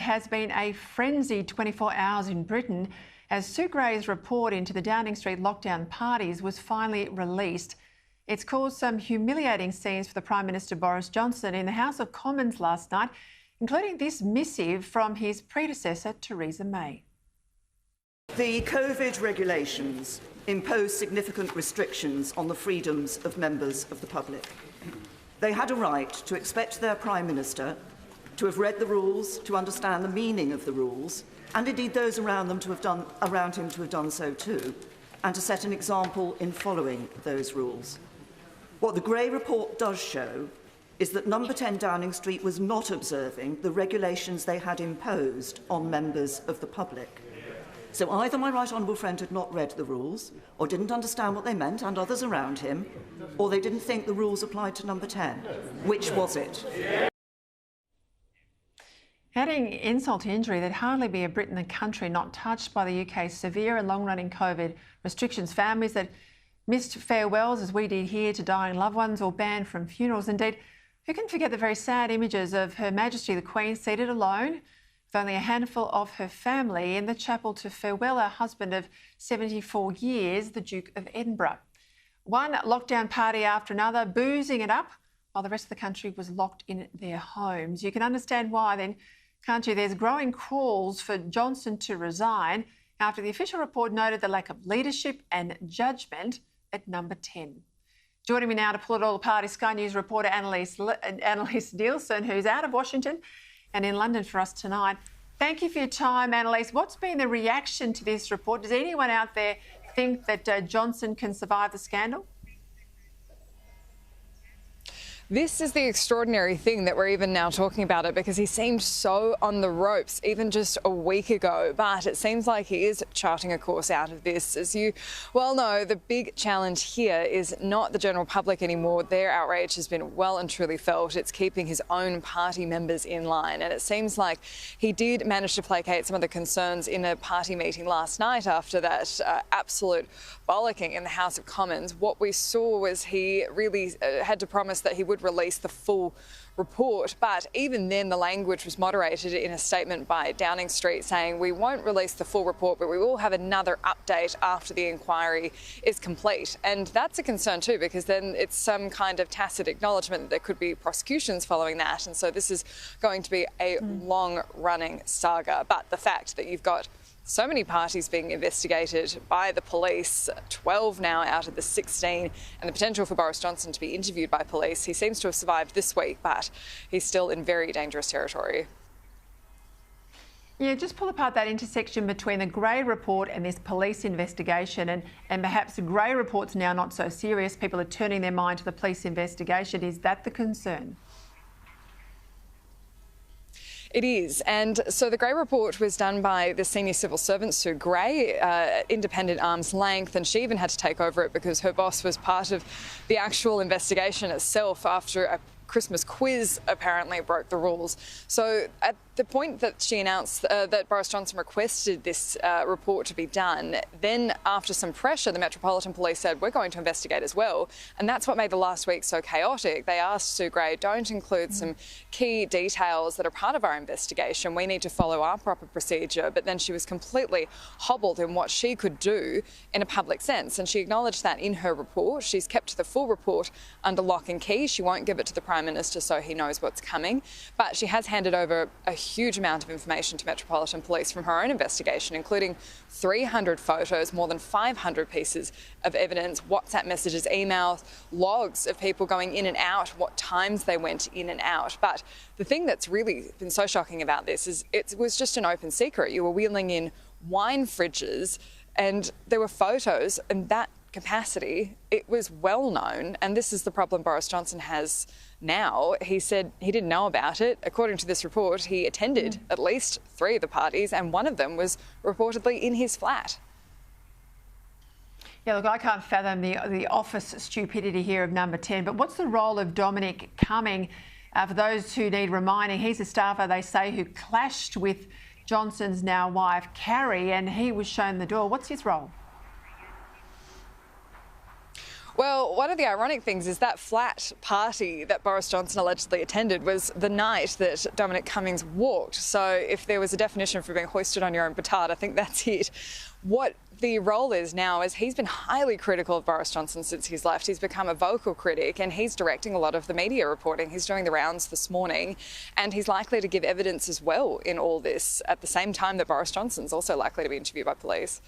has been a frenzied 24 hours in Britain as Sue Gray's report into the Downing Street lockdown parties was finally released. It's caused some humiliating scenes for the Prime Minister Boris Johnson in the House of Commons last night, including this missive from his predecessor, Theresa May. The COVID regulations impose significant restrictions on the freedoms of members of the public. They had a right to expect their Prime Minister to have read the rules, to understand the meaning of the rules, and indeed those around him to have done so too, and to set an example in following those rules. What the Gray report does show is that Number 10 Downing Street was not observing the regulations they had imposed on members of the public. So either my right honourable friend had not read the rules, or didn't understand what they meant, and others around him, or they didn't think the rules applied to Number 10. Which was it? Adding insult to injury, there'd hardly be a Brit in the country not touched by the UK's severe and long-running COVID restrictions. Families that missed farewells, as we did here, to dying loved ones, or banned from funerals. Indeed, who can forget the very sad images of Her Majesty the Queen seated alone with only a handful of her family in the chapel to farewell her husband of 74 years, the Duke of Edinburgh. One lockdown party after another, boozing it up, while the rest of the country was locked in their homes. You can understand why then, can't you? There's growing calls for Johnson to resign after the official report noted the lack of leadership and judgment at Number 10. Joining me now to pull it all apart is Sky News reporter Annelise Nielsen, who's out of Washington and in London for us tonight. Thank you for your time, Annelise. What's been the reaction to this report? Does anyone out there think that Johnson can survive the scandal? This is the extraordinary thing that we're even now talking about it, because he seemed so on the ropes even just a week ago, but it seems like he is charting a course out of this. As you well know, the big challenge here is not the general public anymore. Their outrage has been well and truly felt. It's keeping his own party members in line, and it seems like he did manage to placate some of the concerns in a party meeting last night after that absolute bollocking in the House of Commons. What we saw was he really had to promise that he would release the full report, but even then the language was moderated in a statement by Downing Street saying, we won't release the full report, but we will have another update after the inquiry is complete. And that's a concern too, because then it's some kind of tacit acknowledgement that there could be prosecutions following that, and so this is going to be a long-running saga. But the fact that you've got so many parties being investigated by the police, 12 now out of the 16, and the potential for Boris Johnson to be interviewed by police. He seems to have survived this week, but he's still in very dangerous territory. Yeah, just pull apart that intersection between the Gray report and this police investigation, and perhaps the Gray report's now not so serious. People are turning their mind to the police investigation. Is that the concern? It is. And so the Gray report was done by the senior civil servant, Sue Gray, independent arm's length, and she even had to take over it because her boss was part of the actual investigation itself after a Christmas quiz apparently broke the rules. So at the point that she announced that Boris Johnson requested this report to be done, then after some pressure, the Metropolitan Police said, we're going to investigate as well. And that's what made the last week so chaotic. They asked Sue Gray, don't include some key details that are part of our investigation. We need to follow our proper procedure. But then she was completely hobbled in what she could do in a public sense. And she acknowledged that in her report. She's kept the full report under lock and key. She won't give it to the Prime Minister so he knows what's coming. But she has handed over a huge amount of information to Metropolitan Police from her own investigation, including 300 photos, more than 500 pieces of evidence, WhatsApp messages, emails, logs of people going in and out, what times they went in and out. But the thing that's really been so shocking about this is it was just an open secret. You were wheeling in wine fridges and there were photos in that capacity. It was well known, and this is the problem Boris Johnson has now. He said he didn't know about it. According to this report, he attended at least 3 of the parties, and one of them was reportedly in his flat. Yeah, look, I can't fathom the office stupidity here of Number 10, but what's the role of Dominic Cummings? For those who need reminding, he's a staffer, they say, who clashed with Johnson's now wife, Carrie, and he was shown the door. What's his role? Well, one of the ironic things is that flat party that Boris Johnson allegedly attended was the night that Dominic Cummings walked. So if there was a definition for being hoisted on your own petard, I think that's it. What the role is now is he's been highly critical of Boris Johnson since he's left. He's become a vocal critic and he's directing a lot of the media reporting. He's doing the rounds this morning and he's likely to give evidence as well in all this at the same time that Boris Johnson's also likely to be interviewed by police.